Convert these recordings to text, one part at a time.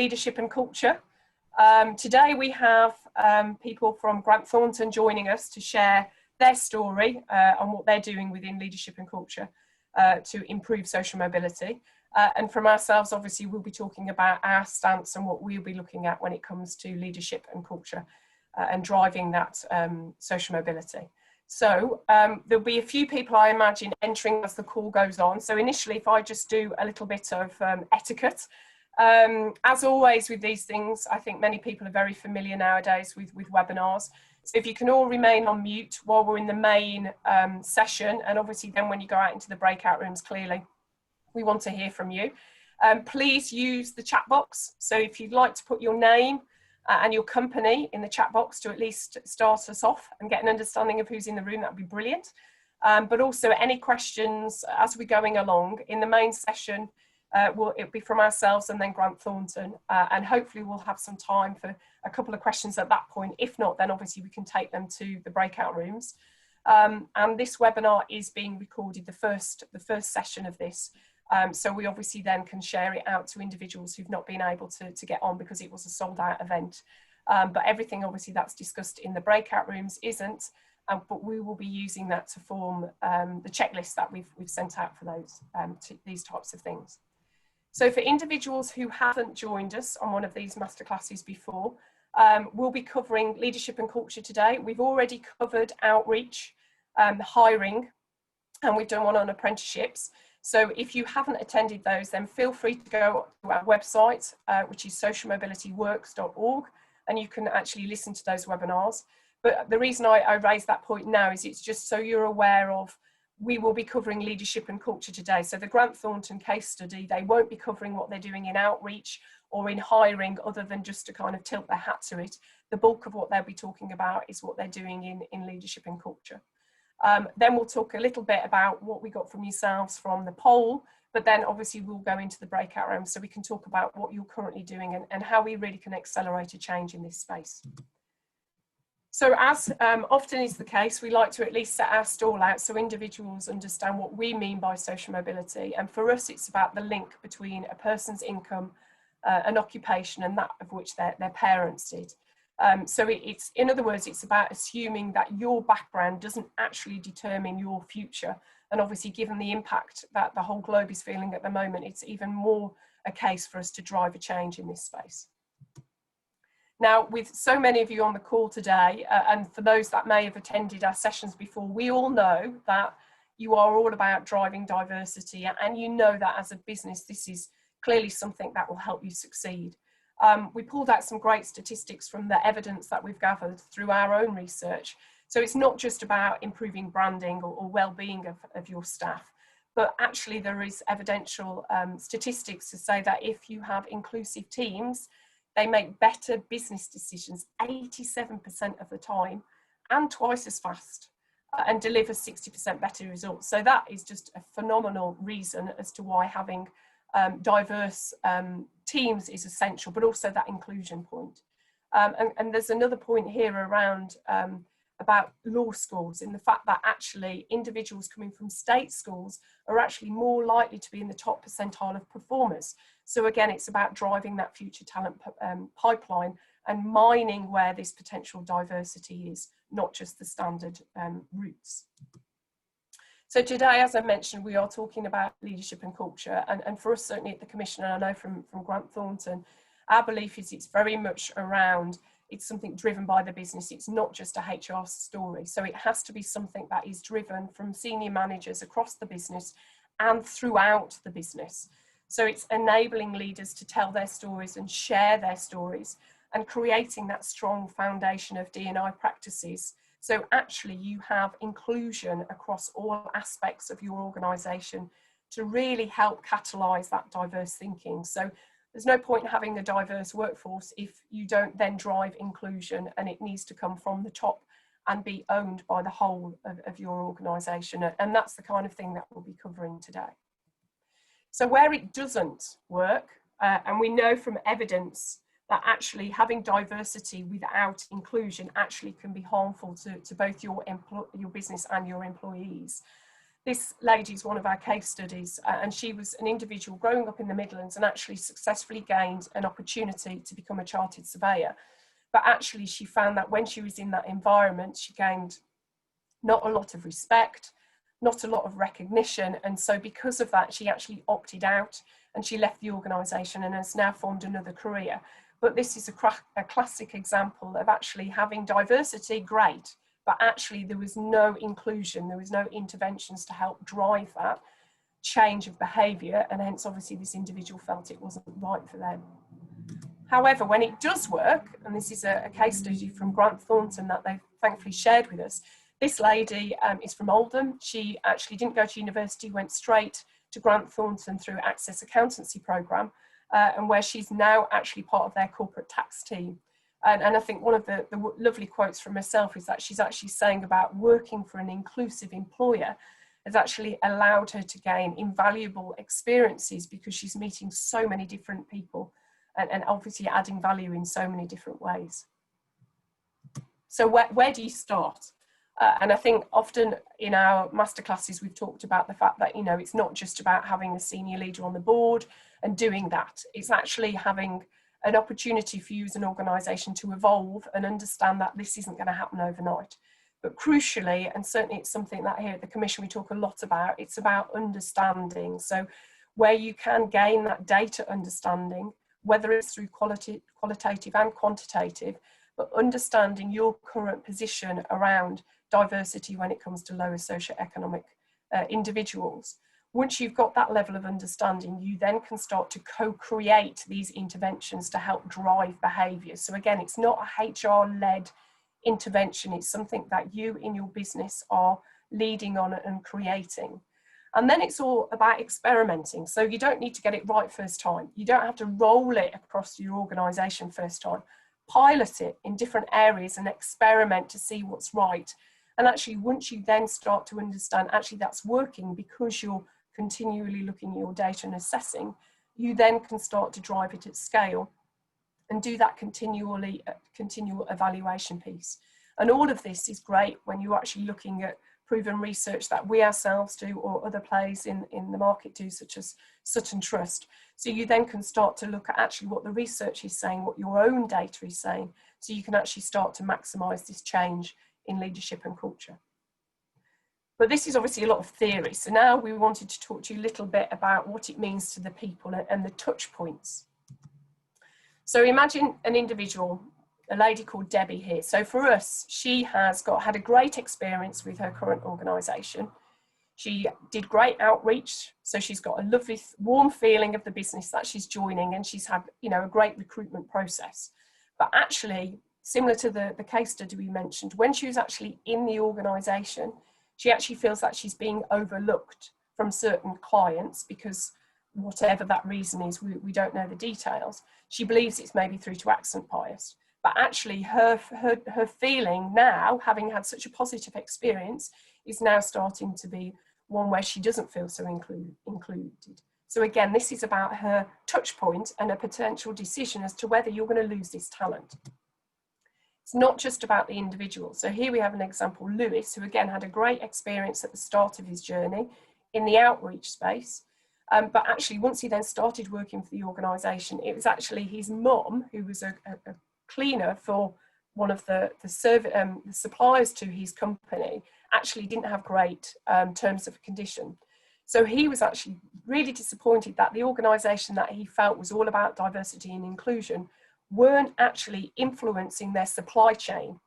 leadership and culture. Today we have people from Grant Thornton joining us to share their story on what they're doing within leadership and culture to improve social mobility. And from ourselves, obviously, we'll be talking about our stance and what we'll be looking at when it comes to leadership and culture and driving that social mobility. So there'll be a few people, I imagine, entering as the call goes on. So initially, if I just do a little bit of etiquette. As always with these things, I think many people are very familiar nowadays with webinars. So if you can all remain on mute while we're in the main session, and obviously then when you go out into the breakout rooms, clearly, we want to hear from you. Please use the chat box. So if you'd like to put your name and your company in the chat box to at least start us off and get an understanding of who's in the room, that would be brilliant. But also any questions as we're going along in the main session, it'll be from ourselves and then Grant Thornton, and hopefully we'll have some time for a couple of questions at that point. If not, then obviously we can take them to the breakout rooms. And this webinar is being recorded, the first session of this. So we obviously then can share it out to individuals who've not been able to get on because it was a sold out event. But everything obviously that's discussed in the breakout rooms isn't, but we will be using that to form the checklist that we've sent out for those these types of things. So for individuals who haven't joined us on one of these masterclasses before, we'll be covering leadership and culture today. We've already covered outreach, hiring, and we've done one on apprenticeships. So if you haven't attended those, then feel free to go to our website, which is socialmobilityworks.org, and you can actually listen to those webinars. But the reason I raise that point now is it's just so you're aware of, we will be covering leadership and culture today. So the Grant Thornton case study, they won't be covering what they're doing in outreach or in hiring other than just to kind of tilt their hat to it. The bulk of what they'll be talking about is what they're doing in leadership and culture. Then we'll talk a little bit about what we got from yourselves from the poll, but then obviously we'll go into the breakout room so we can talk about what you're currently doing and how we really can accelerate a change in this space. So as often is the case, we like to at least set our stall out so individuals understand what we mean by social mobility. And for us, it's about the link between a person's income, an occupation, and that of which their parents did. So it's, in other words, it's about assuming that your background doesn't actually determine your future. And obviously, given the impact that the whole globe is feeling at the moment, it's even more a case for us to drive a change in this space. Now, with so many of you on the call today, and for those that may have attended our sessions before, we all know that you are all about driving diversity, and you know that as a business, this is clearly something that will help you succeed. We pulled out some great statistics from the evidence that we've gathered through our own research. So it's not just about improving branding or well-being of your staff, but actually there is evidential statistics to say that if you have inclusive teams, they make better business decisions 87% of the time and twice as fast and deliver 60% better results. So that is just a phenomenal reason as to why having diverse teams is essential, but also that inclusion point. And there's another point here around about law schools, in the fact that actually individuals coming from state schools are actually more likely to be in the top percentile of performers. So again, it's about driving that future talent pipeline and mining where this potential diversity is, not just the standard routes. So today, as I mentioned, we are talking about leadership and culture, and for us certainly at the Commission, and I know from Grant Thornton, our belief is it's very much around, it's something driven by the business. It's not just a HR story. So it has to be something that is driven from senior managers across the business and throughout the business. So it's enabling leaders to tell their stories and share their stories and creating that strong foundation of D&I practices. So actually you have inclusion across all aspects of your organisation to really help catalyse that diverse thinking. So there's no point in having a diverse workforce if you don't then drive inclusion, and it needs to come from the top and be owned by the whole of your organisation. And that's the kind of thing that we'll be covering today. So where it doesn't work, and we know from evidence that actually having diversity without inclusion actually can be harmful to both your business and your employees. This lady is one of our case studies, and she was an individual growing up in the Midlands and actually successfully gained an opportunity to become a chartered surveyor. But actually she found that when she was in that environment, she gained not a lot of respect, not a lot of recognition. And so because of that, she actually opted out and she left the organisation and has now formed another career. But this is a classic example of actually having diversity, great, but actually there was no inclusion, there was no interventions to help drive that change of behaviour, and hence obviously this individual felt it wasn't right for them. However, when it does work, and this is a case study from Grant Thornton that they thankfully shared with us, this lady is from Oldham. She actually didn't go to university, went straight to Grant Thornton through Access Accountancy Programme, and where she's now actually part of their corporate tax team. And I think one of the lovely quotes from herself is that she's actually saying about working for an inclusive employer has actually allowed her to gain invaluable experiences because she's meeting so many different people and obviously adding value in so many different ways. So where do you start? And I think often in our masterclasses, we've talked about the fact that, you know, it's not just about having a senior leader on the board and doing that. It's actually having an opportunity for you as an organisation to evolve and understand that this isn't going to happen overnight. But crucially, and certainly it's something that here at the Commission we talk a lot about, it's about understanding. So where you can gain that data understanding, whether it's through qualitative and quantitative, but understanding your current position around diversity when it comes to lower socioeconomic individuals. Once you've got that level of understanding, you then can start to co-create these interventions to help drive behaviour. So again, it's not a HR-led intervention, it's something that you in your business are leading on and creating. And then it's all about experimenting. So you don't need to get it right first time. You don't have to roll it across your organisation first time. Pilot it in different areas and experiment to see what's right. And actually, once you then start to understand, actually that's working because you're continually looking at your data and assessing, you then can start to drive it at scale and do that continual evaluation piece. And all of this is great when you're actually looking at proven research that we ourselves do or other players in the market do, such as Sutton Trust. So you then can start to look at actually what the research is saying, what your own data is saying, so you can actually start to maximise this change in leadership and culture. But this is obviously a lot of theory. So now we wanted to talk to you a little bit about what it means to the people and the touch points. So imagine an individual, a lady called Debbie here. So for us, she has had a great experience with her current organisation. She did great outreach. So she's got a lovely, warm feeling of the business that she's joining, and she's had, you know, a great recruitment process. But actually, similar to the case study we mentioned, when she was actually in the organisation, she actually feels that she's being overlooked from certain clients because whatever that reason is, we don't know the details. She believes it's maybe through to accent bias. But actually her feeling now, having had such a positive experience, is now starting to be one where she doesn't feel so included. So again, this is about her touch point and a potential decision as to whether you're going to lose this talent. It's not just about the individual. So here we have an example, Lewis, who again had a great experience at the start of his journey in the outreach space. But actually, once he then started working for the organisation, it was actually his mum, who was a cleaner for one of the suppliers to his company, actually didn't have great terms of condition. So he was actually really disappointed that the organisation that he felt was all about diversity and inclusion weren't actually influencing their supply chain.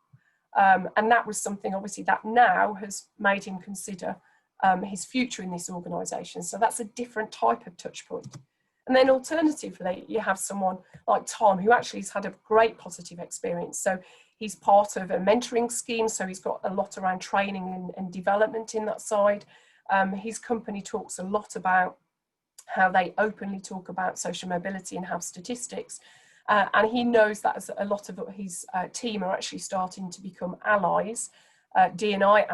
And that was something obviously that now has made him consider his future in this organisation. So that's a different type of touch point. And then alternatively, you have someone like Tom, who actually has had a great positive experience. So he's part of a mentoring scheme, so he's got a lot around training and development in that side. His company talks a lot about how they openly talk about social mobility and have statistics. And he knows that as a lot of his team are actually starting to become allies, D&I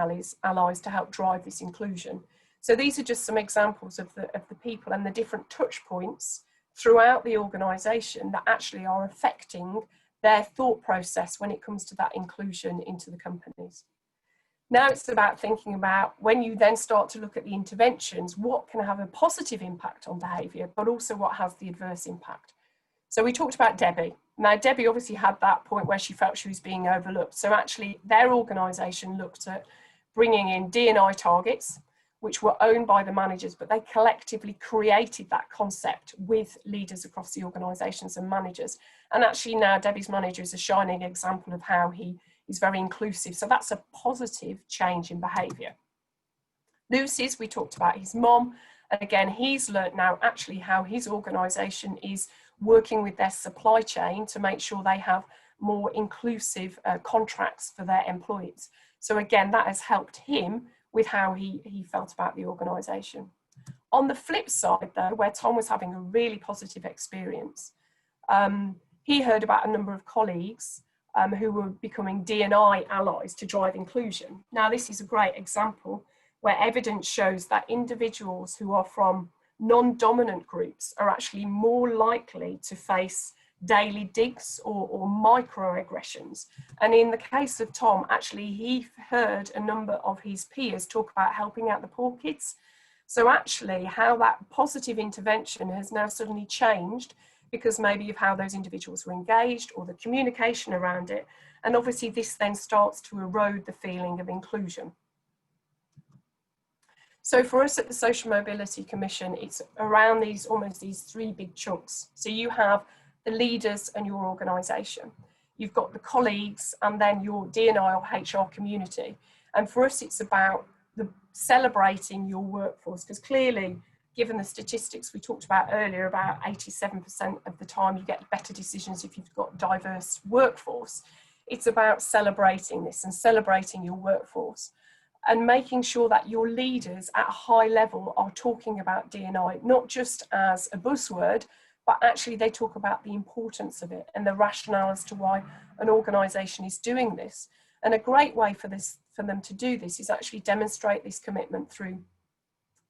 allies to help drive this inclusion. So these are just some examples of the people and the different touch points throughout the organisation that actually are affecting their thought process when it comes to that inclusion into the companies. Now it's about thinking about, when you then start to look at the interventions, what can have a positive impact on behaviour, but also what has the adverse impact. So we talked about Debbie. Now, Debbie obviously had that point where she felt she was being overlooked. So actually their organisation looked at bringing in D&I targets, which were owned by the managers, but they collectively created that concept with leaders across the organisations and managers. And actually now Debbie's manager is a shining example of how he is very inclusive. So that's a positive change in behaviour. Lucy's, we talked about his mom. And again, he's learnt now actually how his organisation is working with their supply chain to make sure they have more inclusive contracts for their employees. So again, that has helped him with how he felt about the organisation. On the flip side though, where Tom was having a really positive experience, he heard about a number of colleagues who were becoming D&I allies to drive inclusion. Now this is a great example where evidence shows that individuals who are from non-dominant groups are actually more likely to face daily digs or microaggressions. And in the case of Tom, actually he heard a number of his peers talk about helping out the poor kids. So actually how that positive intervention has now suddenly changed because maybe of how those individuals were engaged or the communication around it. And obviously this then starts to erode the feeling of inclusion. So for us at the Social Mobility Commission, it's around almost these three big chunks. So you have the leaders and your organisation. You've got the colleagues and then your D&I or HR community. And for us, it's about celebrating your workforce, because clearly, given the statistics we talked about earlier, about 87% of the time you get better decisions if you've got diverse workforce. It's about celebrating this and celebrating your workforce and making sure that your leaders at a high level are talking about D&I, not just as a buzzword, but actually they talk about the importance of it and the rationale as to why an organisation is doing this. And a great way for them to do this is actually demonstrate this commitment through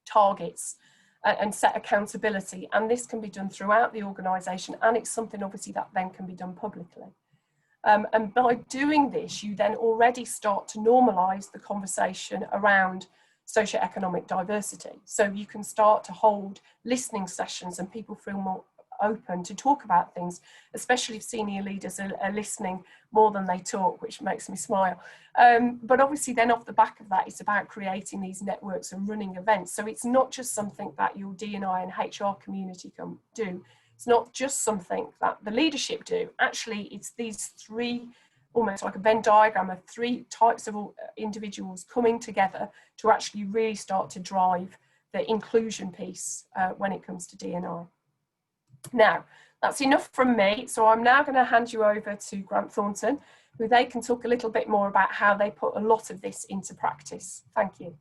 targets and set accountability. And this can be done throughout the organisation, and it's something obviously that then can be done publicly. And by doing this, you then already start to normalise the conversation around socio-economic diversity. So you can start to hold listening sessions and people feel more open to talk about things, especially if senior leaders are listening more than they talk, which makes me smile. But obviously then off the back of that, it's about creating these networks and running events. So it's not just something that your D&I and HR community can do. It's not just something that the leadership do. Actually, it's these three, almost like a Venn diagram of three types of individuals coming together to actually really start to drive the inclusion piece when it comes to D&I. Now, that's enough from me. So I'm now going to hand you over to Grant Thornton, who they can talk a little bit more about how they put a lot of this into practice. Thank you.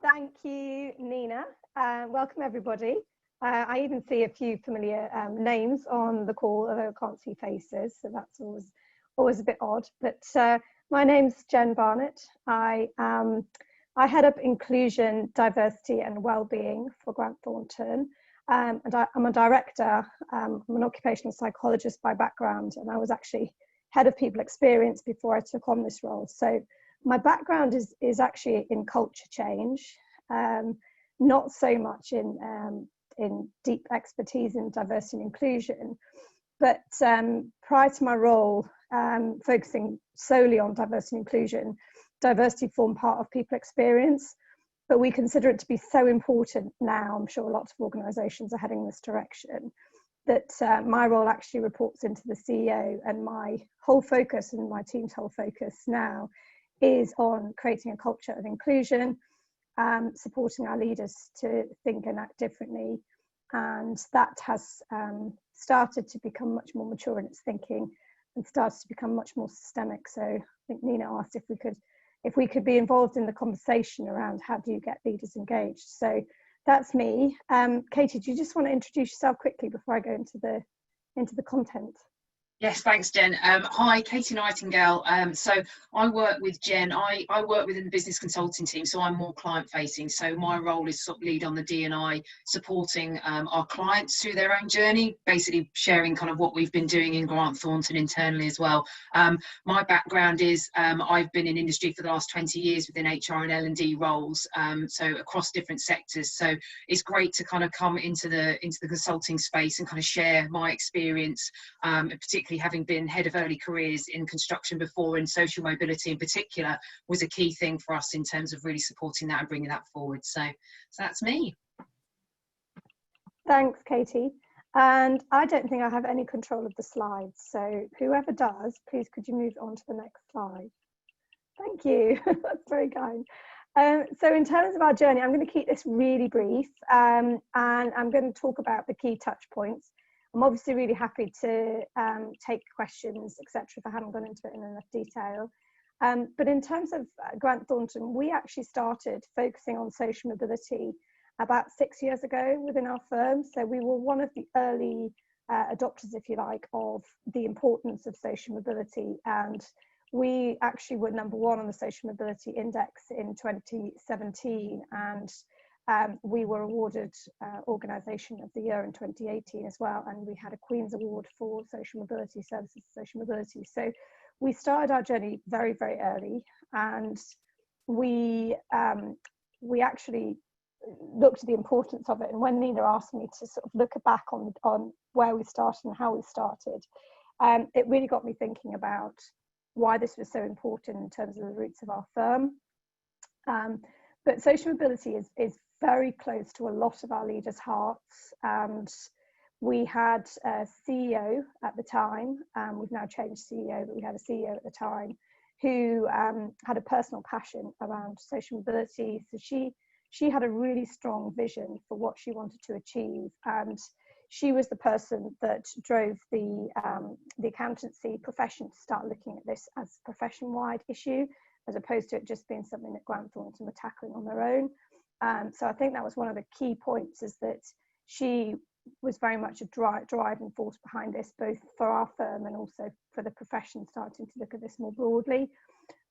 Thank you, Nina. Welcome, everybody. I even see a few familiar names on the call, although I can't see faces, so that's always a bit odd. But my name's Jen Barnett. I head up inclusion, diversity and wellbeing for Grant Thornton. And I'm a director. I'm an occupational psychologist by background, and I was actually head of people experience before I took on this role. So my background is actually in culture change, not so much in deep expertise in diversity and inclusion. But prior to my role, focusing solely on diversity and inclusion, diversity formed part of people experience, but we consider it to be so important now. I'm sure lots of organisations are heading this direction, that my role actually reports into the CEO, and my whole focus and my team's whole focus now is on creating a culture of inclusion, supporting our leaders to think and act differently. And that has started to become much more mature in its thinking and started to become much more systemic. So I think Nina asked if we could be involved in the conversation around how do you get leaders engaged. So that's me. Katie, do you just want to introduce yourself quickly before I go into the content? Yes, thanks, Jen. Hi, Katie Nightingale. So I work with Jen. I work within the business consulting team, so I'm more client facing. So my role is sort of lead on the D&I, supporting our clients through their own journey, basically sharing kind of what we've been doing in Grant Thornton internally as well. My background is I've been in industry for the last 20 years within HR and L&D roles, so across different sectors. So it's great to kind of come into the consulting space and kind of share my experience, particularly having been head of early careers in construction before, and social mobility in particular was a key thing for us in terms of really supporting that and bringing that forward. So that's me. Thanks, Katie. And I don't think I have any control of the slides. So whoever does, please could you move on to the next slide? Thank you. That's very kind. So in terms of our journey, I'm going to keep this really brief, and I'm going to talk about the key touch points. I'm obviously really happy to take questions, etc., if I haven't gone into it in enough detail. But in terms of Grant Thornton, we actually started focusing on social mobility about 6 years ago within our firm. So we were one of the early adopters, if you like, of the importance of social mobility. And we actually were #1 on the Social Mobility Index in 2017. And we were awarded Organisation of the Year in 2018 as well, and we had a Queen's Award for Social Mobility Services, Social Mobility. So we started our journey very, very early, and we actually looked at the importance of it. And when Nina asked me to sort of look back on where we started and how we started, it really got me thinking about why this was so important in terms of the roots of our firm. But social mobility is very close to a lot of our leaders' hearts, and we had a CEO at the time, we've now changed CEO, but we had a CEO at the time who had a personal passion around social mobility. So she had a really strong vision for what she wanted to achieve, and she was the person that drove the accountancy profession to start looking at this as a profession-wide issue, as opposed to it just being something that Grant Thornton were tackling on their own. So I think that was one of the key points, is that she was very much a driving force behind this, both for our firm and also for the profession starting to look at this more broadly.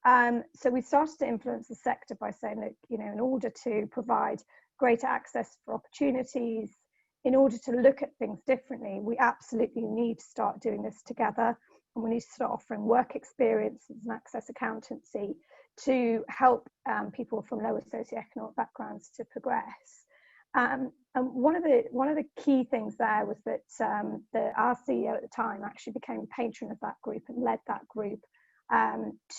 So we started to influence the sector by saying that, you know, in order to provide greater access for opportunities, in order to look at things differently, we absolutely need to start doing this together. And we need to start offering work experiences and access accountancy to help people from lower socioeconomic backgrounds to progress. And one of the key things there was that our CEO at the time actually became a patron of that group and led that group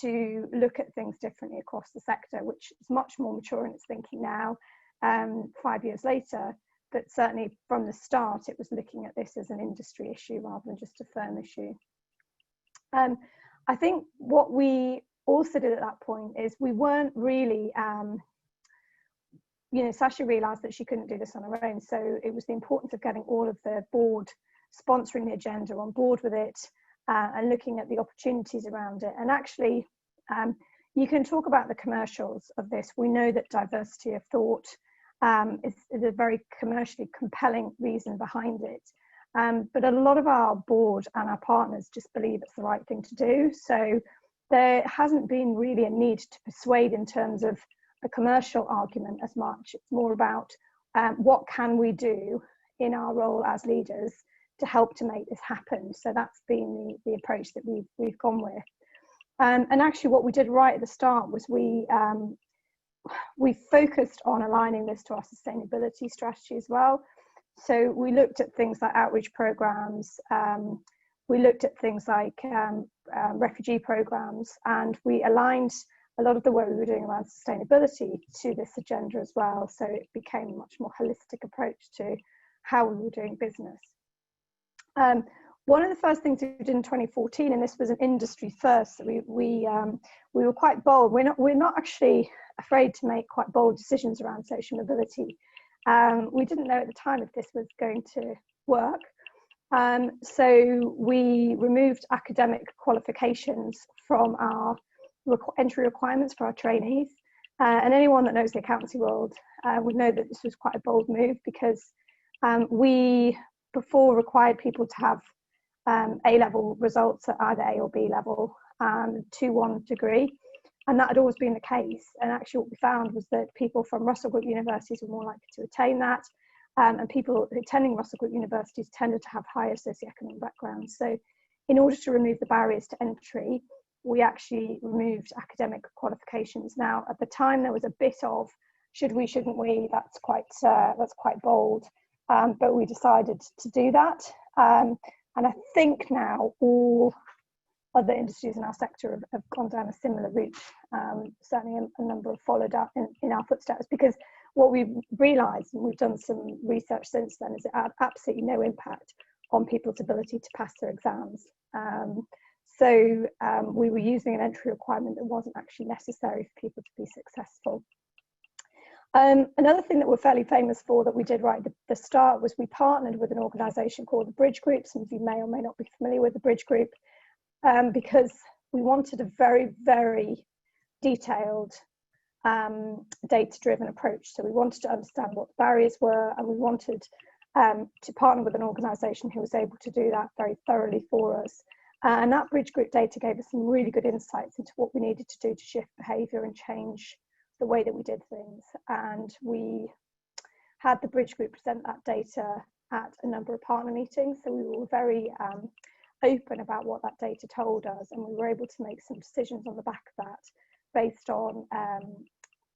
to look at things differently across the sector, which is much more mature in its thinking now, 5 years later. But certainly from the start, it was looking at this as an industry issue rather than just a firm issue. I think what we also did at that point is we weren't really, you know, Sasha realised that she couldn't do this on her own. So it was the importance of getting all of the board sponsoring the agenda on board with it, and looking at the opportunities around it. And actually, you can talk about the commercials of this. We know that diversity of thought is a very commercially compelling reason behind it. But a lot of our board and our partners just believe it's the right thing to do. So there hasn't been really a need to persuade in terms of a commercial argument as much. It's more about what can we do in our role as leaders to help to make this happen. So that's been the approach that we've gone with. And actually what we did right at the start was we focused on aligning this to our sustainability strategy as well. So we looked at things like outreach programs, we looked at things like refugee programs, and we aligned a lot of the work we were doing around sustainability to this agenda as well. So it became a much more holistic approach to how we were doing business. One of the first things we did in 2014, and this was an industry first, we were quite bold. We're not actually afraid to make quite bold decisions around social mobility. We didn't know at the time if this was going to work. So we removed academic qualifications from our entry requirements for our trainees. And anyone that knows the accountancy world would know that this was quite a bold move, because we before required people to have A-level results at either A or B level, 2-1 degree. And that had always been the case. And actually what we found was that people from Russell Group universities were more likely to attain that. And people attending Russell Group universities tended to have higher socioeconomic backgrounds. So in order to remove the barriers to entry, we actually removed academic qualifications. Now, at the time, there was a bit of, should we, shouldn't we? That's quite bold. But we decided to do that. And I think now all other industries in our sector have gone down a similar route. Certainly a number have followed up in our footsteps, because what we've realised, and we've done some research since then, is it had absolutely no impact on people's ability to pass their exams. So we were using an entry requirement that wasn't actually necessary for people to be successful. Another thing that we're fairly famous for that we did right at the start was we partnered with an organisation called the Bridge Group. Some of you may or may not be familiar with the Bridge Group, because we wanted a very, very detailed data-driven approach. So we wanted to understand what the barriers were, and we wanted to partner with an organisation who was able to do that very thoroughly for us. And that Bridge Group data gave us some really good insights into what we needed to do to shift behaviour and change the way that we did things. And we had the Bridge Group present that data at a number of partner meetings. So we were very open about what that data told us, and we were able to make some decisions on the back of that based on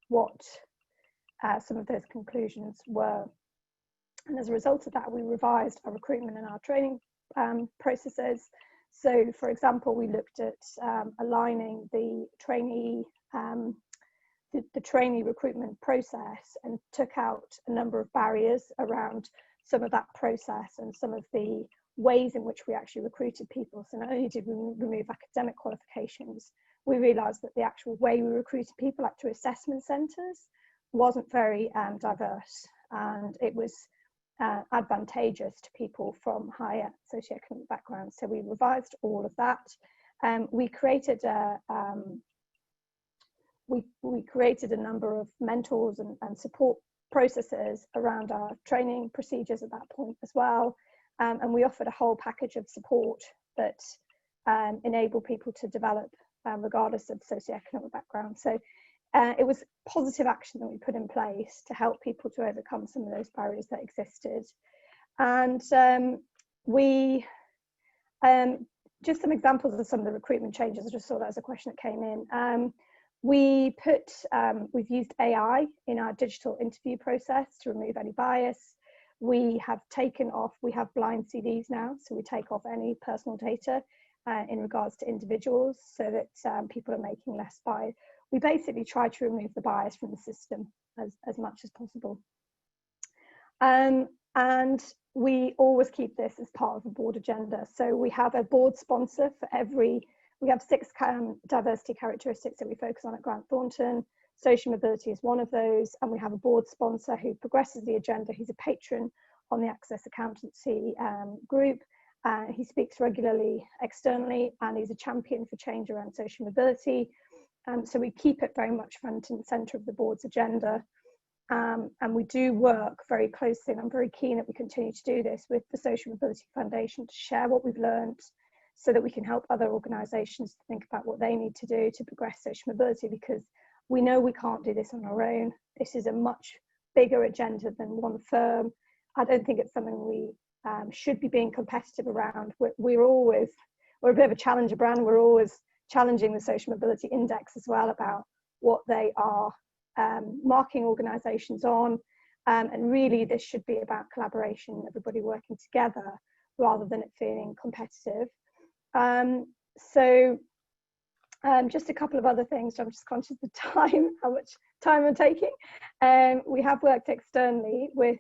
what some of those conclusions were. And as a result of that, we revised our recruitment and our training processes. So, for example, we looked at aligning the trainee recruitment process and took out a number of barriers around some of that process and some of the ways in which we actually recruited people. So not only did we remove academic qualifications, we realised that the actual way we recruited people, like through assessment centres, wasn't very diverse, and it was advantageous to people from higher socioeconomic backgrounds. So we revised all of that. We created a number of mentors and support processes around our training procedures at that point as well. And we offered a whole package of support that enable people to develop regardless of socioeconomic background. So it was positive action that we put in place to help people to overcome some of those barriers that existed. And we just some examples of some of the recruitment changes. I just saw that as a question that came in. We've used AI in our digital interview process to remove any bias. We have blind CVs now, so we take off any personal data in regards to individuals, so that people are making less bias. We basically try to remove the bias from the system as much as possible. And we always keep this as part of a board agenda. So we have a board sponsor for we have 6 diversity characteristics that we focus on at Grant Thornton. Social mobility is one of those, and we have a board sponsor who progresses the agenda. He's a patron on the Access Accountancy group. He speaks regularly externally, and he's a champion for change around social mobility. So we keep it very much front and centre of the board's agenda. And we do work very closely, and I'm very keen that we continue to do this with the Social Mobility Foundation to share what we've learned, so that we can help other organisations to think about what they need to do to progress social mobility, because we know we can't do this on our own. This is a much bigger agenda than one firm. I don't think it's something we should be being competitive around. We're a bit of a challenger brand. We're always challenging the Social Mobility Index as well about what they are marking organisations on. And really this should be about collaboration, everybody working together, rather than it feeling competitive. Just a couple of other things. I'm just conscious of time, how much time I'm taking. We have worked externally with,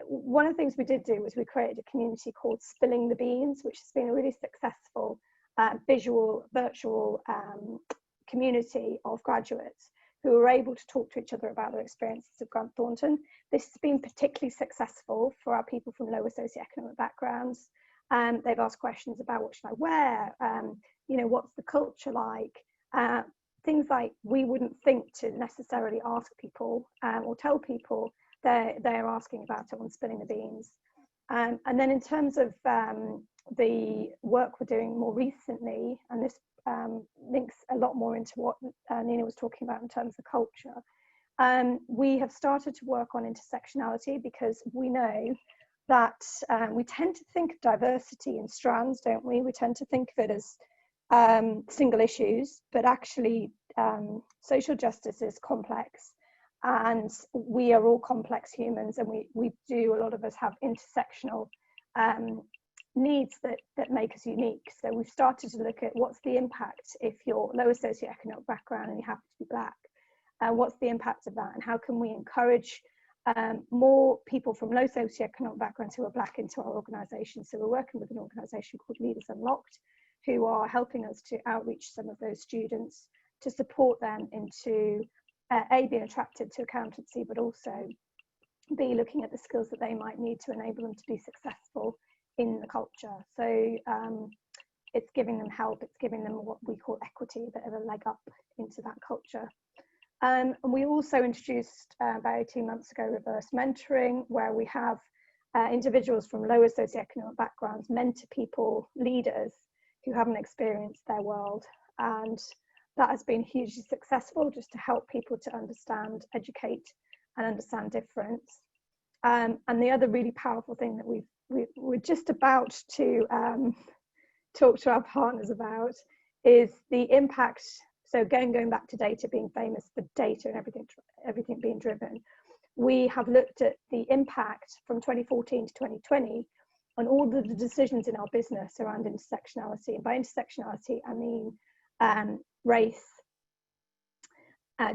one of the things we did do was we created a community called Spilling the Beans, which has been a really successful virtual community of graduates who are able to talk to each other about their experiences of Grant Thornton. This has been particularly successful for our people from lower socioeconomic backgrounds. They've asked questions about what should I wear, what's the culture like, things like we wouldn't think to necessarily ask people or tell people they're asking about it on Spilling the Beans. And then in terms of the work we're doing more recently, and this links a lot more into what Nina was talking about in terms of culture, we have started to work on intersectionality, because we know that we tend to think of diversity in strands, don't we? We tend to think of it as single issues, but actually social justice is complex, and we are all complex humans, and we do, a lot of us have intersectional needs that make us unique. So we've started to look at what's the impact if you're lower socioeconomic background and you happen to be Black. What's the impact of that, and how can we encourage more people from low socioeconomic backgrounds who are Black into our organisation? So we're working with an organisation called Leaders Unlocked, who are helping us to outreach some of those students to support them into A, being attracted to accountancy, but also B, looking at the skills that they might need to enable them to be successful in the culture. So it's giving them help, it's giving them what we call equity, a bit of a leg up into that culture. And we also introduced about 18 months ago reverse mentoring, where we have individuals from lower socioeconomic backgrounds mentor people, leaders who haven't experienced their world, and that has been hugely successful, just to help people to understand, educate and understand difference. And the other really powerful thing that we're just about to talk to our partners about is the impact. So again, going back to data being famous for data and everything being driven, we have looked at the impact from 2014 to 2020 on all the decisions in our business around intersectionality. And by intersectionality, I mean race,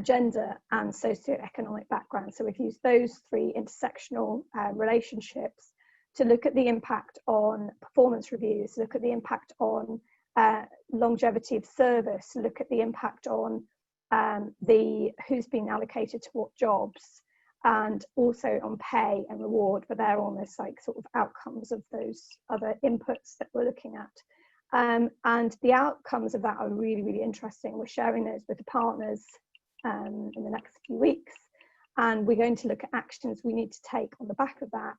gender and socioeconomic background. So we've used those three intersectional relationships to look at the impact on performance reviews, look at the impact on longevity of service, look at the impact on who's been allocated to what jobs, and also on pay and reward, but they're almost like sort of outcomes of those other inputs that we're looking at. And the outcomes of that are really, really interesting. We're sharing those with the partners in the next few weeks, and we're going to look at actions we need to take on the back of that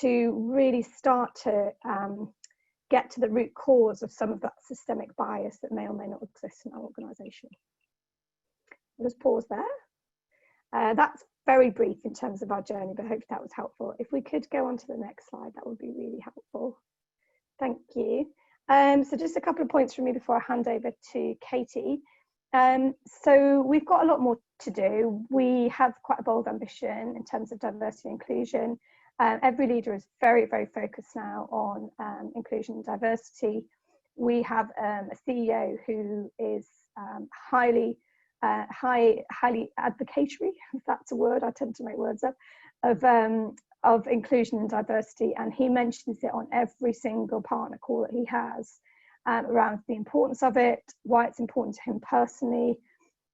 to really start to get to the root cause of some of that systemic bias that may or may not exist in our organisation. I'll just pause there. That's very brief in terms of our journey, but I hope that was helpful. If we could go on to the next slide, that would be really helpful. Thank you. So just a couple of points from me before I hand over to Katie. So we've got a lot more to do. We have quite a bold ambition in terms of diversity and inclusion. Every leader is very, very focused now on inclusion and diversity. We have a CEO who is highly advocatory, if that's a word, I tend to make words up, of inclusion and diversity, and he mentions it on every single partner call that he has around the importance of it, why it's important to him personally,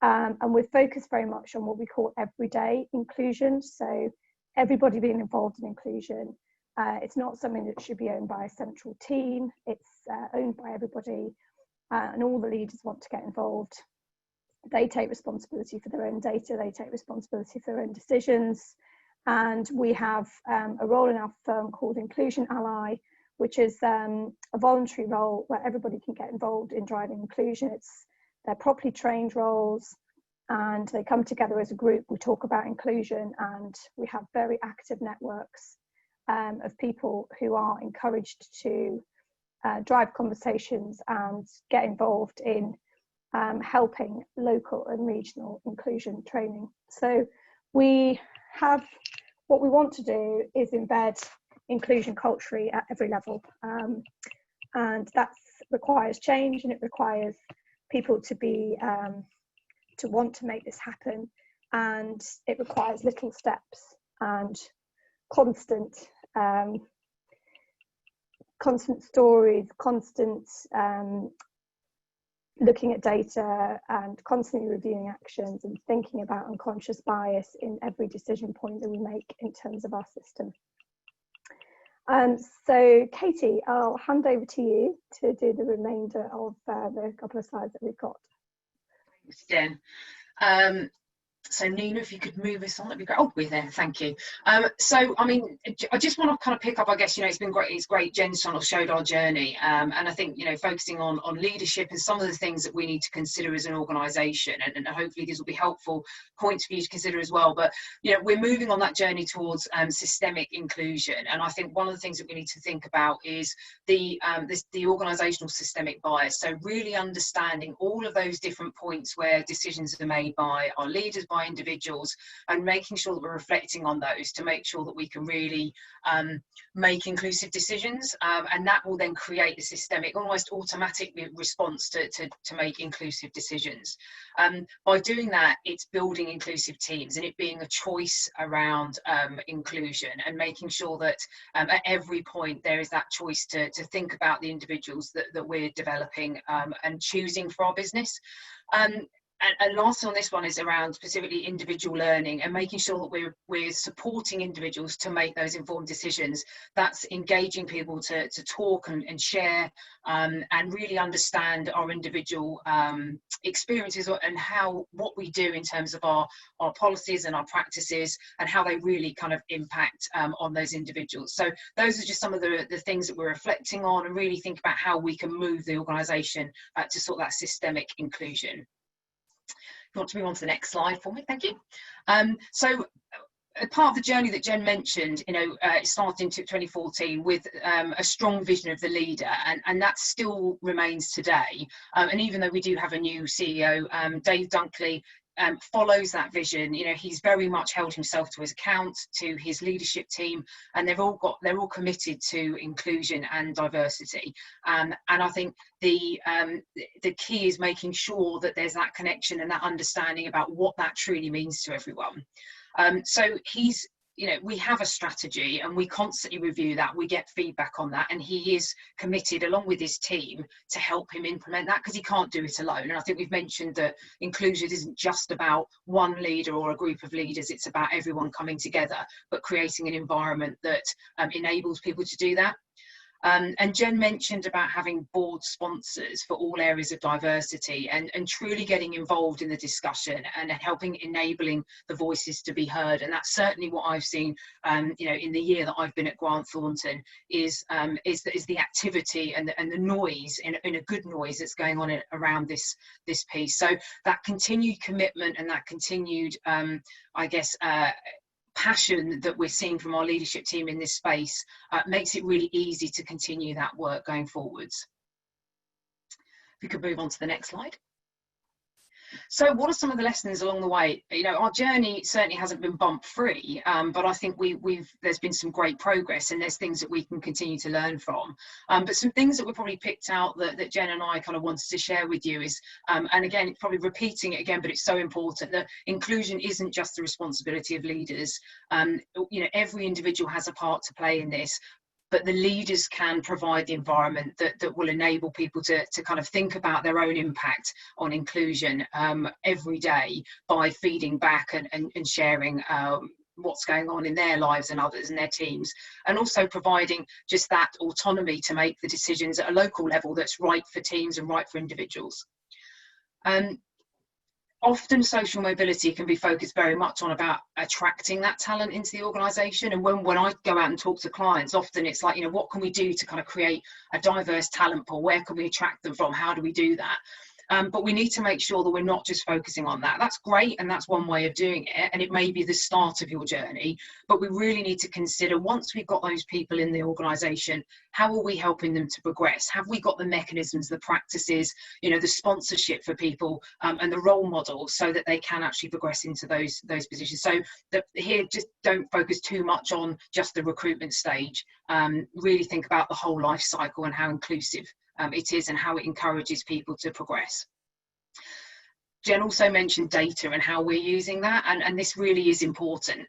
and we're focused very much on what we call everyday inclusion. So everybody being involved in inclusion. It's not something that should be owned by a central team, it's owned by everybody, and all the leaders want to get involved. They take responsibility for their own data, they take responsibility for their own decisions, and we have a role in our firm called Inclusion Ally, which is a voluntary role where everybody can get involved in driving inclusion. They're properly trained roles, and they come together as a group. We talk about inclusion, and we have very active networks of people who are encouraged to drive conversations and get involved in helping local and regional inclusion training. So what we want to do is embed inclusion culturally at every level, and that requires change, and it requires people to be to want to make this happen, and it requires little steps and constant stories, constant looking at data, and constantly reviewing actions and thinking about unconscious bias in every decision point that we make in terms of our system. So Katie, I'll hand over to you to do the remainder of the couple of slides that we've got. Thanks, Jen. So Nina, if you could move us on, that'd be great. Oh, we're there, thank you. So I mean, I just want to kind of pick up, I guess, you know, it's been great, it's great Jen sort of showed our journey, and I think, you know, focusing on leadership and some of the things that we need to consider as an organisation, and hopefully these will be helpful points for you to consider as well. But you know, we're moving on that journey towards systemic inclusion, and I think one of the things that we need to think about is the organisational systemic bias. So really understanding all of those different points where decisions are made by our leaders, by individuals, and making sure that we're reflecting on those to make sure that we can really make inclusive decisions, and that will then create a systemic, almost automatic response to make inclusive decisions. By doing that, it's building inclusive teams and it being a choice around inclusion, and making sure that at every point there is that choice to think about the individuals that we're developing and choosing for our business. And last on this one is around specifically individual learning and making sure that we're supporting individuals to make those informed decisions. That's engaging people to talk and share and really understand our individual experiences and what we do in terms of our policies and our practices and how they really kind of impact on those individuals. So those are just some of the things that we're reflecting on, and really think about how we can move the organisation to sort of that systemic inclusion. If you want to move on to the next slide for me, thank you. So part of the journey that Jen mentioned, you know, it started in 2014 with a strong vision of the leader, and that still remains today. And even though we do have a new CEO, Dave Dunkley, follows that vision. You know, he's very much held himself to his account, to his leadership team, and they're all committed to inclusion and diversity. And I think the key is making sure that there's that connection and that understanding about what that truly means to everyone. So you know, we have a strategy and we constantly review that, we get feedback on that, and he is committed along with his team to help him implement that, because he can't do it alone. And I think we've mentioned that inclusion isn't just about one leader or a group of leaders, it's about everyone coming together but creating an environment that enables people to do that. And Jen mentioned about having board sponsors for all areas of diversity, and truly getting involved in the discussion and helping enabling the voices to be heard. And that's certainly what I've seen, you know, in the year that I've been at Grant Thornton, is the activity and the noise, in a good noise, that's going on around this piece. So that continued commitment and that continued, I guess, passion that we're seeing from our leadership team in this space makes it really easy to continue that work going forwards. If we could move on to the next slide. So what are some of the lessons along the way? You know, our journey certainly hasn't been bump free, but I think there's been some great progress, and there's things that we can continue to learn from. But some things that we probably picked out that Jen and I kind of wanted to share with you is, and again, probably repeating it again, but it's so important, that inclusion isn't just the responsibility of leaders. You know, every individual has a part to play in this, but the leaders can provide the environment that will enable people to kind of think about their own impact on inclusion every day, by feeding back and sharing what's going on in their lives and others and their teams, and also providing just that autonomy to make the decisions at a local level that's right for teams and right for individuals. Often social mobility can be focused very much on about attracting that talent into the organisation. And when I go out and talk to clients, often it's like, you know, what can we do to kind of create a diverse talent pool? Where can we attract them from? How do we do that? But we need to make sure that we're not just focusing on that. That's great, and that's one way of doing it, and it may be the start of your journey, but we really need to consider, once we've got those people in the organisation, how are we helping them to progress? Have we got the mechanisms, the practices, you know, the sponsorship for people, and the role models, so that they can actually progress into those positions? So that here, just don't focus too much on just the recruitment stage. Really think about the whole life cycle and how inclusive it is, and how it encourages people to progress. Jen also mentioned data and how we're using that, and this really is important.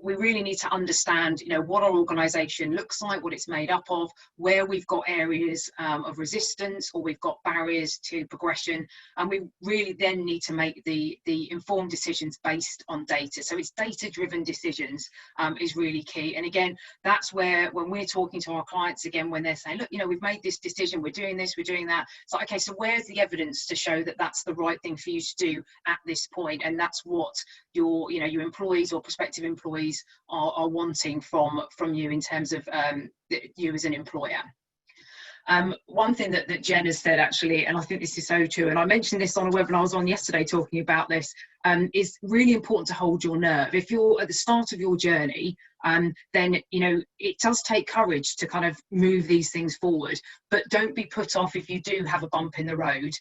We really need to understand, you know, what our organisation looks like, what it's made up of, where we've got areas of resistance, or we've got barriers to progression, and we really then need to make the informed decisions based on data. So it's data-driven decisions is really key. And again, that's where, when we're talking to our clients, again, when they're saying, look, you know, we've made this decision, we're doing this, we're doing that, it's like, okay, so where's the evidence to show that that's the right thing for you to do at this point, and that's what your employees or prospective employees are wanting from you in terms of you as an employer. One thing that Jen has said, actually, and I think this is so true, and I mentioned this on a webinar I was on yesterday talking about this, is really important to hold your nerve. If you're at the start of your journey, then it does take courage to kind of move these things forward, but don't be put off if you do have a bump in the road.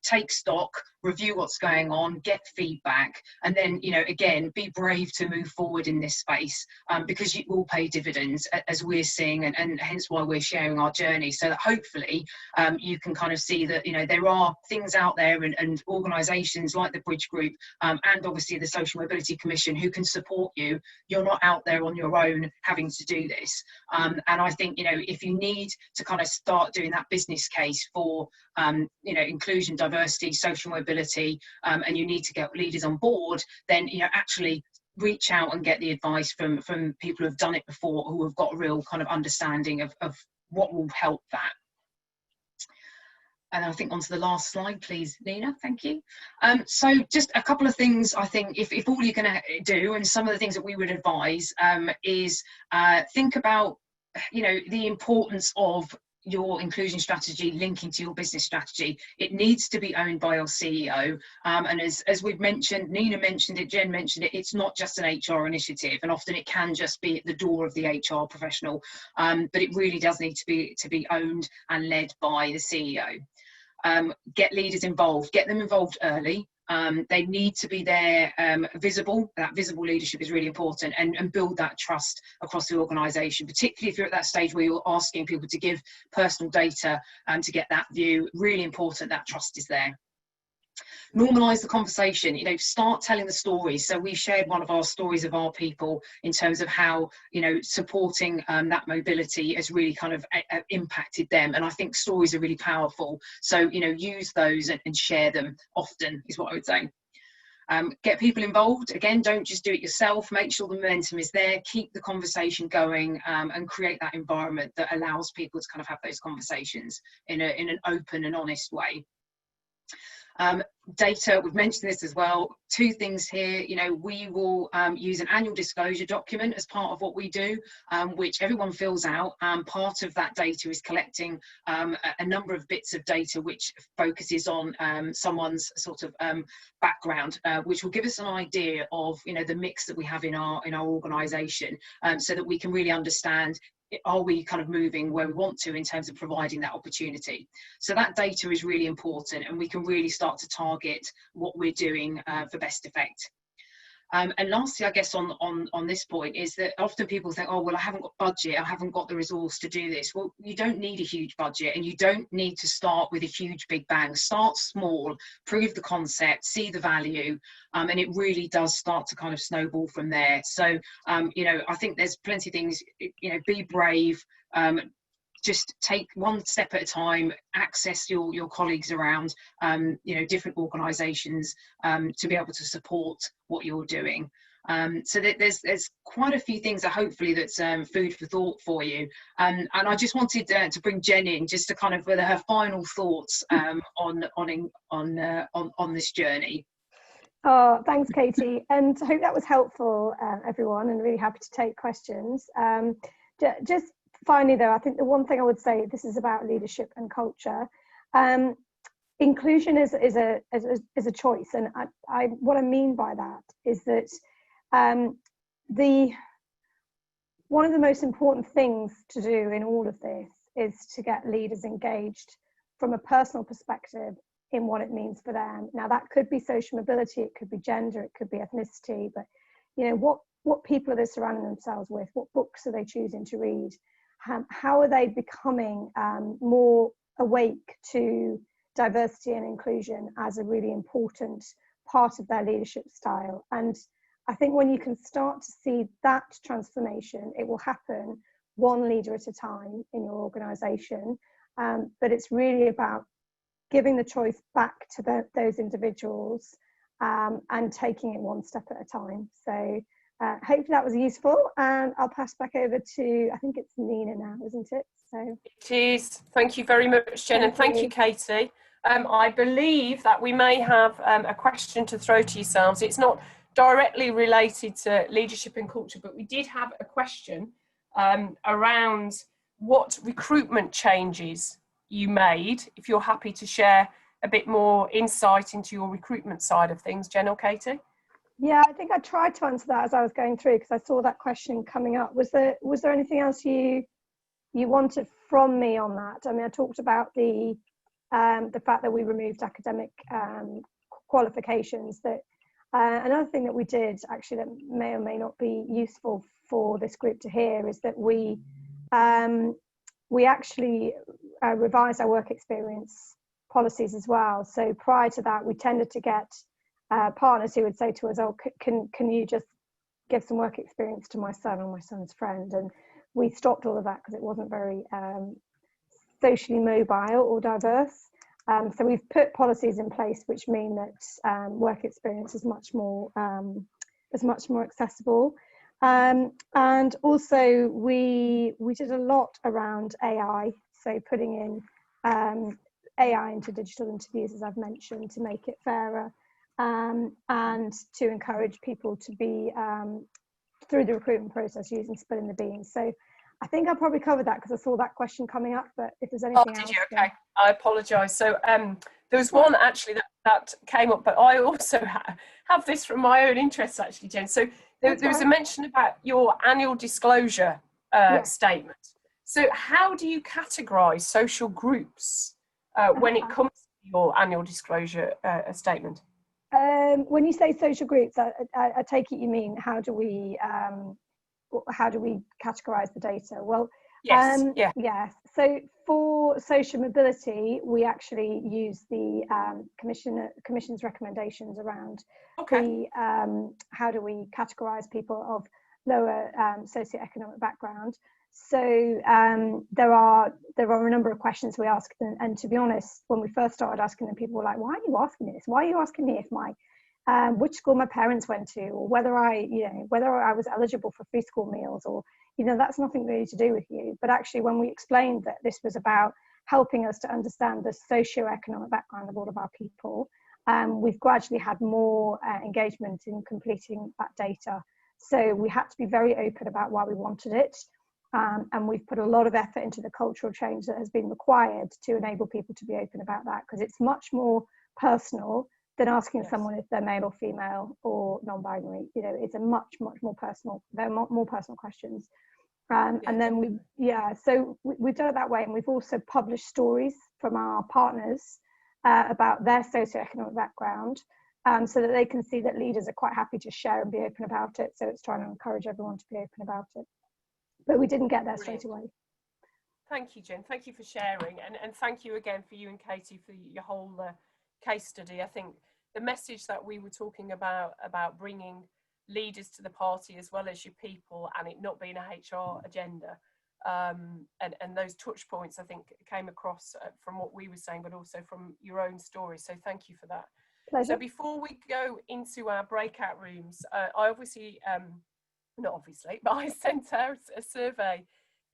Take stock, review what's going on, get feedback, and then again, be brave to move forward in this space, because it will pay dividends, as we're seeing, and hence why we're sharing our journey, so that hopefully you can kind of see that there are things out there, and organisations like the Bridge Group, and obviously the Social Mobility Commission, who can support you. You're not out there on your own having to do this, and I think if you need to kind of start doing that business case for inclusion, diversity, social mobility, and you need to get leaders on board, then actually reach out and get the advice from people who have done it before, who have got a real kind of understanding of what will help that. And I think onto the last slide, please, Nina. Thank you. So just a couple of things, I think, if all you're going to do, and some of the things that we would advise, is think about, the importance of your inclusion strategy linking to your business strategy. It needs to be owned by your CEO. And as we've mentioned, Nina mentioned it, Jen mentioned it, it's not just an HR initiative, and often it can just be at the door of the HR professional, but it really does need to be owned and led by the CEO. Get leaders involved, get them involved early. They need to be there, visible. That visible leadership is really important, and build that trust across the organisation, particularly if you're at that stage where you're asking people to give personal data to get that view. Really important that trust is there. Normalise the conversation, start telling the stories. So we shared one of our stories of our people in terms of how, supporting that mobility has really kind of impacted them. And I think stories are really powerful. So, use those and share them often is what I would say. Get people involved. Again, don't just do it yourself. Make sure the momentum is there. Keep the conversation going, and create that environment that allows people to kind of have those conversations in an open and honest way. Data, we've mentioned this as well. Two things here, we will use an annual disclosure document as part of what we do, which everyone fills out. Part of that data is collecting a number of bits of data which focuses on someone's sort of background, which will give us an idea of the mix that we have in our organisation, so that we can really understand, are we kind of moving where we want to in terms of providing that opportunity. So that data is really important, and we can really start to target what we're doing for best effect. And lastly, I guess on this point is that often people think, oh, well, I haven't got budget, I haven't got the resource to do this. Well, you don't need a huge budget, and you don't need to start with a huge big bang. Start small, prove the concept, see the value, and it really does start to kind of snowball from there. So, I think there's plenty of things, be brave, just take one step at a time, access your colleagues around, different organisations, to be able to support what you're doing. So there's quite a few things that hopefully that's food for thought for you. And I just wanted to bring Jen in just to kind of with her final thoughts on this journey. Oh, thanks, Katie. And I hope that was helpful, everyone, and really happy to take questions. Just finally, though, I think the one thing I would say, this is about leadership and culture. Inclusion is a choice, and what I mean by that is that one of the most important things to do in all of this is to get leaders engaged from a personal perspective in what it means for them. Now, that could be social mobility, it could be gender, it could be ethnicity, but what people are they surrounding themselves with? What books are they choosing to read? How are they becoming more awake to diversity and inclusion as a really important part of their leadership style? And I think when you can start to see that transformation, it will happen one leader at a time in your organisation. But it's really about giving the choice back to those individuals, and taking it one step at a time. So hopefully that was useful, and I'll pass back over to, I think it's Nina now, isn't it? So it is. Thank you very much, Jen, and thank you, Katie. I believe that we may have a question to throw to yourselves. It's not directly related to leadership and culture, but we did have a question around what recruitment changes you made, if you're happy to share a bit more insight into your recruitment side of things, Jen or Katie? Yeah, I think I tried to answer that as I was going through, because I saw that question coming up. Was there anything else you wanted from me on that? I mean, I talked about the fact that we removed academic qualifications. That another thing that we did actually that may or may not be useful for this group to hear is that we actually revised our work experience policies as well. So prior to that, we tended to get partners who would say to us, "Oh, can you just give some work experience to my son or my son's friend?" And we stopped all of that because it wasn't very socially mobile or diverse. So we've put policies in place which mean that work experience is much more accessible. And also we did a lot around AI, so putting in AI into digital interviews, as I've mentioned, to make it fairer, and to encourage people to be through the recruitment process using spilling the beans. So I think I probably covered that because I saw that question coming up, but if there's anything else. Did you? Okay, I apologise. So there was one actually that came up, but I also have this from my own interest actually, Jen. So there was a mention about your annual disclosure statement. So how do you categorise social groups when it comes to your annual disclosure statement? When you say social groups, I take it you mean how do we categorize the data? Well, yes. So for social mobility, we actually use the Commission's recommendations around the how do we categorize people of lower socio-economic background. So there are a number of questions we ask, and to be honest, when we first started asking them, people were like, "Why are you asking me this? Why are you asking me if my which school my parents went to, or whether I was eligible for free school meals, or that's nothing really to do with you." But actually, when we explained that this was about helping us to understand the socio-economic background of all of our people, we've gradually had more engagement in completing that data. So we had to be very open about why we wanted it. And we've put a lot of effort into the cultural change that has been required to enable people to be open about that, because it's much more personal than asking someone if they're male or female or non-binary. It's a much more personal. They're more personal questions. And then so we've done it that way, and we've also published stories from our partners about their socioeconomic background, so that they can see that leaders are quite happy to share and be open about it. So it's trying to encourage everyone to be open about it. But we didn't get there straight away. Thank you, Jen. Thank you for sharing. And thank you again for you and Katie for your whole case study. I think the message that we were talking about bringing leaders to the party as well as your people, and it not being a HR agenda, and those touch points, I think, came across from what we were saying, but also from your own story. So thank you for that. Pleasure. So before we go into our breakout rooms, I obviously... not obviously, but I sent out a survey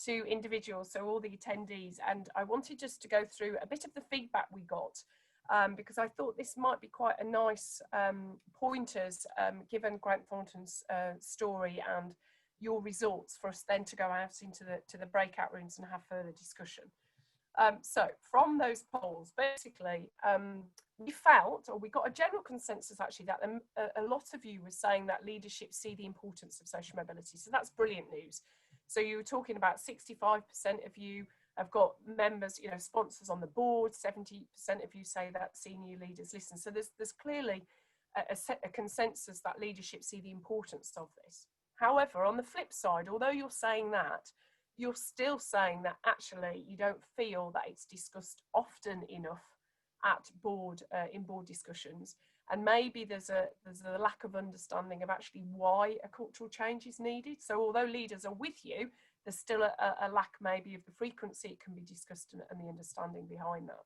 to individuals, so all the attendees, and I wanted just to go through a bit of the feedback we got, because I thought this might be quite a nice pointers, given Grant Thornton's story and your results, for us then to go out into the breakout rooms and have further discussion. So from those polls, basically, we felt, or we got a general consensus actually, that a lot of you were saying that leadership see the importance of social mobility. So that's brilliant news. So you were talking about 65% of you have got members, sponsors on the board, 70% of you say that senior leaders listen. So there's clearly a consensus that leadership see the importance of this. However, on the flip side, although you're saying that, you're still saying that actually you don't feel that it's discussed often enough at board in board discussions, and maybe there's a lack of understanding of actually why a cultural change is needed. So although leaders are with you, there's still a lack maybe of the frequency it can be discussed and the understanding behind that.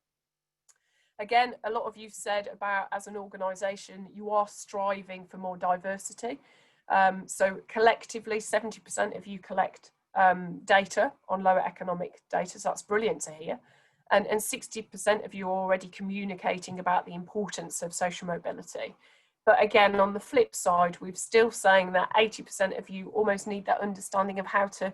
Again, a lot of you said about, as an organisation, you are striving for more diversity. So collectively, 70% of you collect data on lower economic data, so that's brilliant to hear. and 60% of you are already communicating about the importance of social mobility. But again, on the flip side, we're still saying that 80% of you almost need that understanding of how to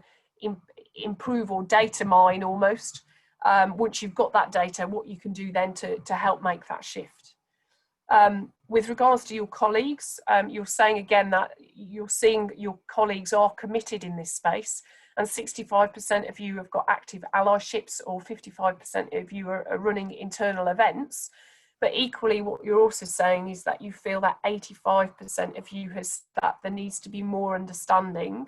improve or data mine almost. Once you've got that data, what you can do then to help make that shift. With regards to your colleagues, you're saying again that you're seeing your colleagues are committed in this space, and 65% of you have got active allyships, or 55% of you are running internal events. But equally, what you're also saying is that you feel that 85% of you that there needs to be more understanding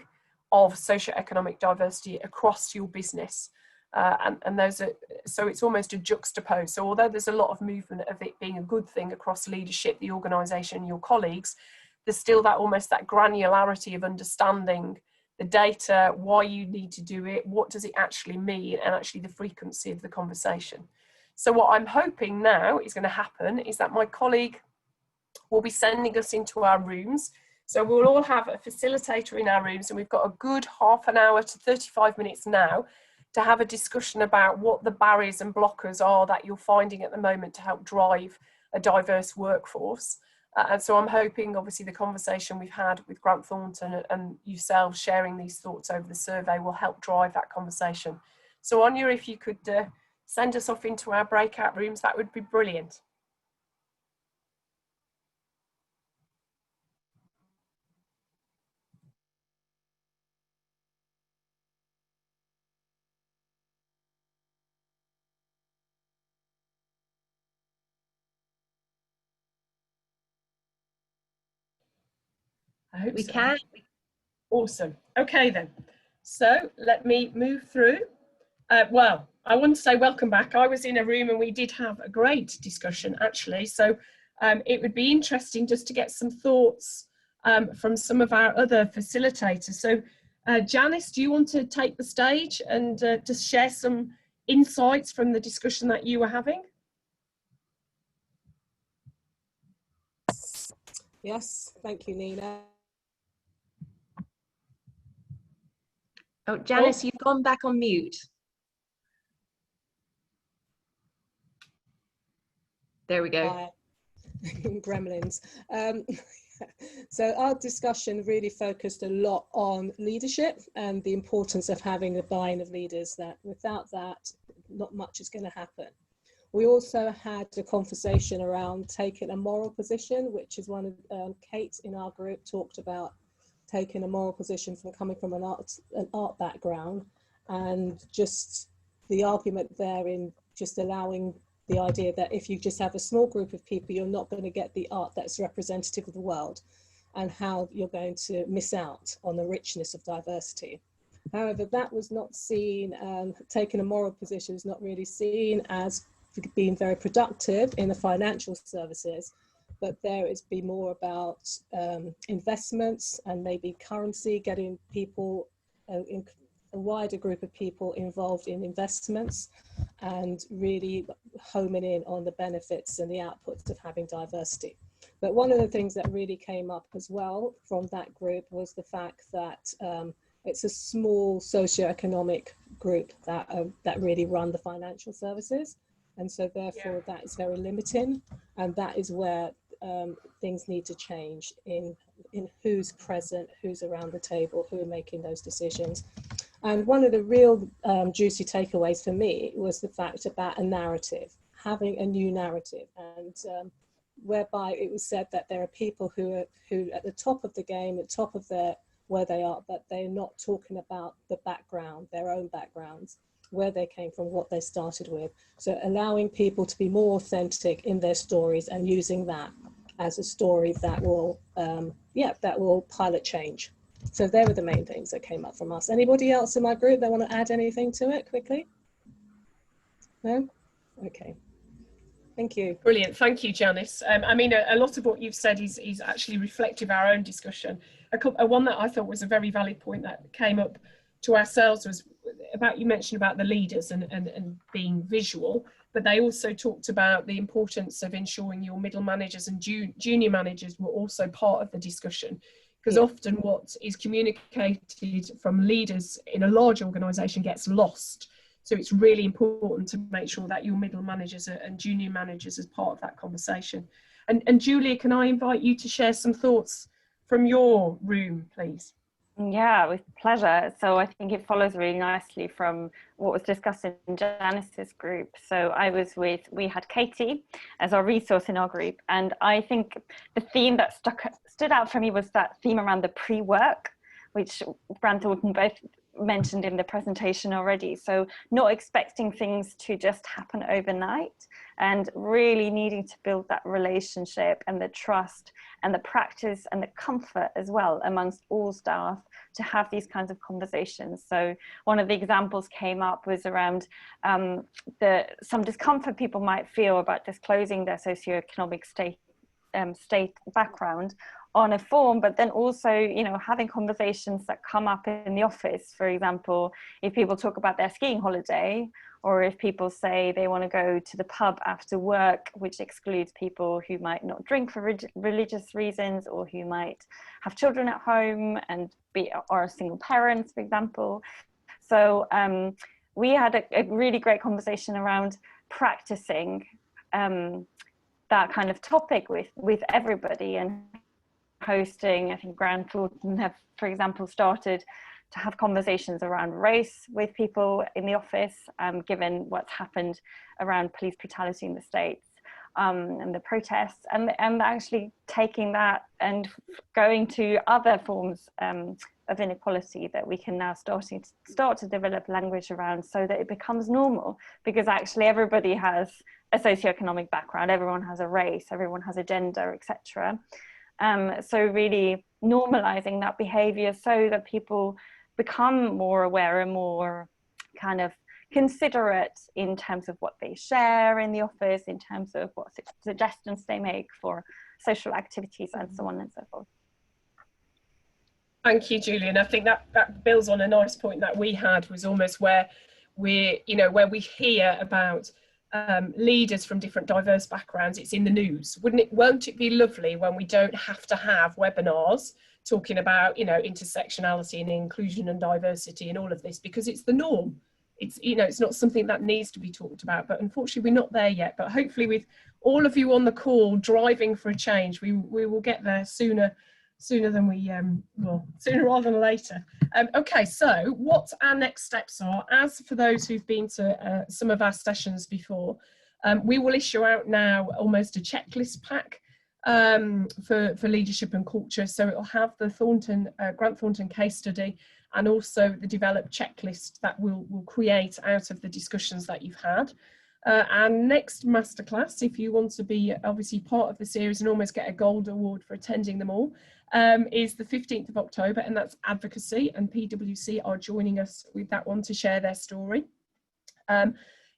of socio-economic diversity across your business. And those are, so it's almost a juxtapose. So although there's a lot of movement of it being a good thing across leadership, the organisation, your colleagues, there's still that almost that granularity of understanding the data, why you need to do it, what does it actually mean, and actually the frequency of the conversation. So what I'm hoping now is going to happen is that my colleague will be sending us into our rooms. So we'll all have a facilitator in our rooms, and we've got a good half an hour to 35 minutes now to have a discussion about what the barriers and blockers are that you're finding at the moment to help drive a diverse workforce. And so I'm hoping, obviously, the conversation we've had with Grant Thornton and yourselves sharing these thoughts over the survey will help drive that conversation. So Anya, if you could send us off into our breakout rooms, that would be brilliant. I hope we so. can. Awesome. Okay then. So let me move through. Well, I want to say welcome back. I was in a room and we did have a great discussion actually. So it would be interesting just to get some thoughts from some of our other facilitators. So Janice, do you want to take the stage and just share some insights from the discussion that you were having? Yes, thank you, Nina. Oh, Janice, you've gone back on mute. There we go. Gremlins. So our discussion really focused a lot on leadership and the importance of having a buy-in of leaders, that without that, not much is going to happen. We also had a conversation around taking a moral position, which is one of Kate in our group talked about taking a moral position from coming from an art background, and just the argument there in just allowing the idea that if you just have a small group of people, you're not going to get the art that's representative of the world, and how you're going to miss out on the richness of diversity. However, that was not seen, taking a moral position is not really seen as being very productive in the financial services, but there it's been more about investments and maybe currency, getting people, a wider group of people involved in investments, and really homing in on the benefits and the outputs of having diversity. But one of the things that really came up as well from that group was the fact that it's a small socio-economic group that really run the financial services. And so therefore that is very limiting, and that is where things need to change in who's present, who's around the table, who are making those decisions. And one of the real juicy takeaways for me was the fact about a narrative, having a new narrative, and whereby it was said that there are people who are at the top of the game, at the top of where they are, but they're not talking about the background, their own backgrounds, where they came from, what they started with. So allowing people to be more authentic in their stories and using that as a story that will, that will pilot change. So they were the main things that came up from us. Anybody else in my group that want to add anything to it quickly? No? Okay. Thank you. Brilliant. Thank you, Janice. I mean, a lot of what you've said is actually reflective of our own discussion. One that I thought was a very valid point that came up to ourselves was about, you mentioned about the leaders and being visual, but they also talked about the importance of ensuring your middle managers and junior managers were also part of the discussion. Because often what is communicated from leaders in a large organisation gets lost So it's really important to make sure that your middle managers and junior managers as part of that conversation. And Julia, can I invite you to share some thoughts from your room, please? Yeah, with pleasure. So I think it follows really nicely from what was discussed in Janice's group. So we had Katie as our resource in our group. And I think the theme that stood out for me was that theme around the pre-work, which Grant Thornton both mentioned in the presentation already. So not expecting things to just happen overnight, and really needing to build that relationship and the trust and the practice and the comfort as well amongst all staff to have these kinds of conversations. So one of the examples came up was around some discomfort people might feel about disclosing their socioeconomic state background on a form, but then also, you know, having conversations that come up in the office. For example, if people talk about their skiing holiday, or if people say they want to go to the pub after work, which excludes people who might not drink for religious reasons, or who might have children at home and are single parents, for example. So we had a really great conversation around practicing that kind of topic with everybody, and hosting, I think Grant Thornton have, for example, started to have conversations around race with people in the office, given what's happened around police brutality in the States and the protests, and actually taking that and going to other forms of inequality that we can now start to develop language around, so that it becomes normal, because actually everybody has a socioeconomic background, everyone has a race, everyone has a gender, etc. So really normalizing that behavior so that people become more aware and more kind of considerate in terms of what they share in the office, in terms of what suggestions they make for social activities, and so on and so forth. Thank you, Julian. I think that builds on a nice point that we had, was almost where we hear about leaders from different diverse backgrounds, it's in the news. Won't it be lovely when we don't have to have webinars talking about, you know, intersectionality and inclusion and diversity and all of this, because it's the norm. It's, you know, it's not something that needs to be talked about, but unfortunately we're not there yet. But hopefully with all of you on the call driving for a change, we will get there sooner than we sooner rather than later. Okay, so what our next steps are, as for those who've been to some of our sessions before, we will issue out now almost a checklist pack for leadership and culture. So it'll have the Grant Thornton case study, and also the developed checklist that we'll create out of the discussions that you've had. Our next masterclass, if you want to be obviously part of the series and almost get a gold award for attending them all, is the 15th of October, and that's advocacy, and PwC are joining us with that one to share their story.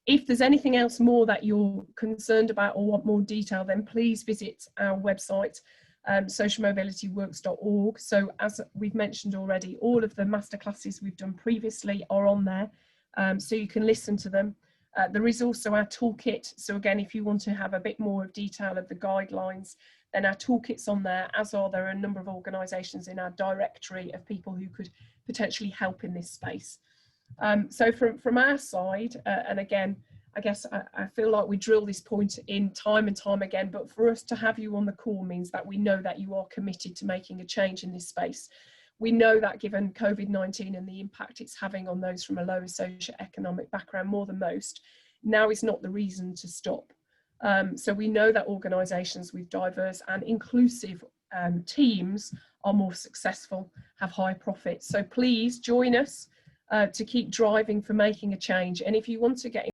If there's anything else more that you're concerned about or want more detail, then please visit our website, socialmobilityworks.org. So as we've mentioned already, all of the masterclasses we've done previously are on there, so you can listen to them. There is also our toolkit. So again, if you want to have a bit more of detail of the guidelines, then our toolkit's on there, as are there a number of organisations in our directory of people who could potentially help in this space. So from our side, and again, I guess I feel like we drill this point in time and time again, but for us to have you on the call means that we know that you are committed to making a change in this space. We know that given COVID-19 and the impact it's having on those from a lower socio-economic background more than most, now is not the reason to stop. So we know that organisations with diverse and inclusive teams are more successful, have high profits. So please join us to keep driving for making a change. And if you want to get